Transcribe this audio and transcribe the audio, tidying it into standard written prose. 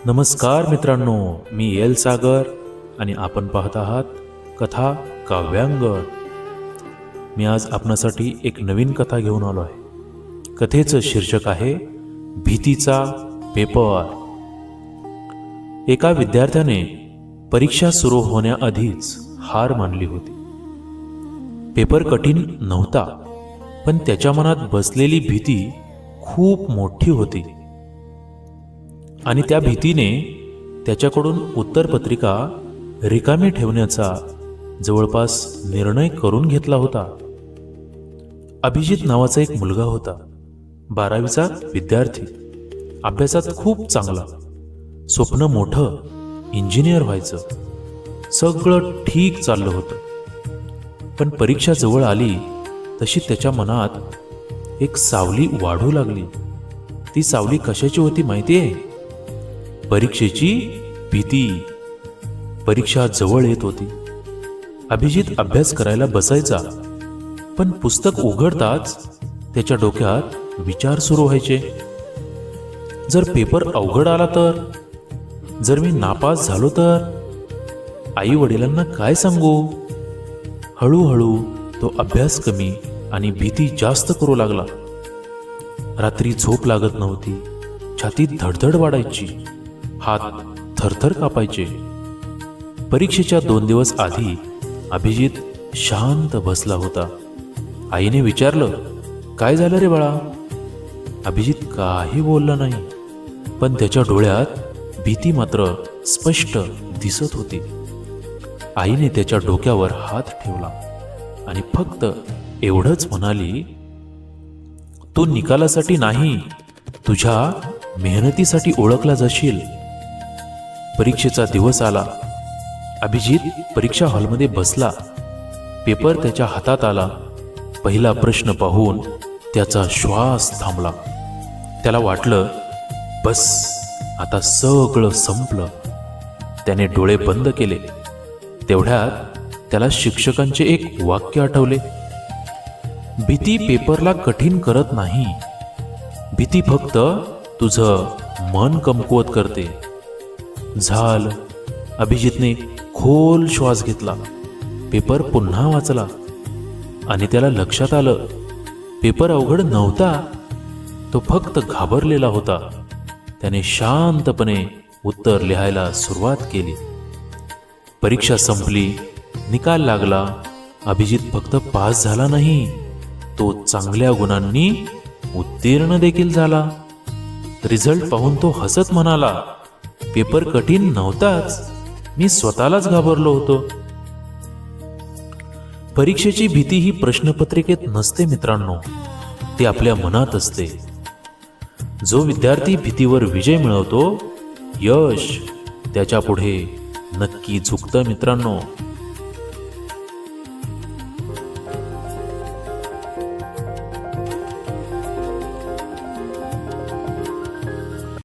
नमस्कार मित्रांनो, मी एल सागर आणि आपण पाहत आहात कथा काव्यांग. मी आज आपणासाठी एक नवीन कथा घेऊन आलो आहे. कथेचं शीर्षक आहे भीतीचा पेपर. एका विद्यार्थ्याने परीक्षा सुरू होण्याआधीच हार मानली होती. पेपर कठीण नव्हता, पण त्याच्या मनात बसलेली भीती खूप मोठी होती आणि त्या भीतीने त्याच्याकडून उत्तरपत्रिका रिकामी ठेवण्याचा जवळपास निर्णय करून घेतला होता. अभिजित नावाचा एक मुलगा होता. 12वीचा विद्यार्थी, अभ्यासात खूप चांगला, स्वप्न मोठं, इंजिनियर व्हायचं, सगळं ठीक चाललं होतं. पण परीक्षा जवळ आली तशी त्याच्या मनात एक सावली वाढू लागली. ती सावली कशाची होती माहितीये? परीक्षेची भीती. परीक्षा जवळ येत होती. अभिजित अभ्यास करायला बसायचा, पण पुस्तक उघडताच त्याच्या डोक्यात विचार सुरू व्हायचे. जर पेपर अवघड आला तर? जर मी नापास झालो तर? आई वडिलांना काय सांगू? हळूहळू तो अभ्यास कमी आणि भीती जास्त करू लागला. रात्री झोप लागत नव्हती. छातीत धडधड वाढायची. हात थरथर कापायचे. परीक्षेच्या 2 दिवस आधी अभिजित शांत बसला होता. आईने विचारलं, काय झालं रे बाळा? अभिजित काही बोलला नाही, पण त्याच्या डोळ्यात भीती मात्र स्पष्ट दिसत होती. आईने त्याच्या डोक्यावर हात ठेवला आणि फक्त एवढंच म्हणाली, तू निकालासाठी नाही, तुझ्या मेहनतीसाठी ओळखला जाशील. परीक्षेचा दिवस आला. अभिजित परीक्षा हॉलमध्ये बसला. पेपर त्याच्या हातात आला. पहिला प्रश्न पाहून त्याचा श्वास थांबला. त्याला वाटलं, बस आता सगळं संपलं. त्याने डोळे बंद केले. तेवढ्यात त्याला शिक्षकांचे एक वाक्य आठवले, भीती पेपरला कठीण करत नाही, भीती फक्त तुझं मन कमकुवत करते. झालं. अभिजितने खोल श्वास घेतला. पेपर पुन्हा वाचला आणि त्याला लक्षात आलं, पेपर अवघड नव्हता, तो फक्त घाबरलेला होता. त्याने शांतपणे उत्तर लिहायला सुरुवात केली. परीक्षा संपली. निकाल लागला. अभिजित फक्त पास झाला नाही, तो चांगल्या गुणांनी उत्तीर्ण देखील झाला. रिझल्ट पाहून तो हसत म्हणाला, पेपर कठीण नव्हताच, मी स्वतःलाच घाबरलो होतो. परीक्षेची भीती ही प्रश्नपत्रिकेत नसते मित्रांनो, ती आपल्या मनात असते. जो विद्यार्थी भीतीवर विजय मिळवतो, यश त्याच्या पुढे नक्की झुकतं मित्रांनो.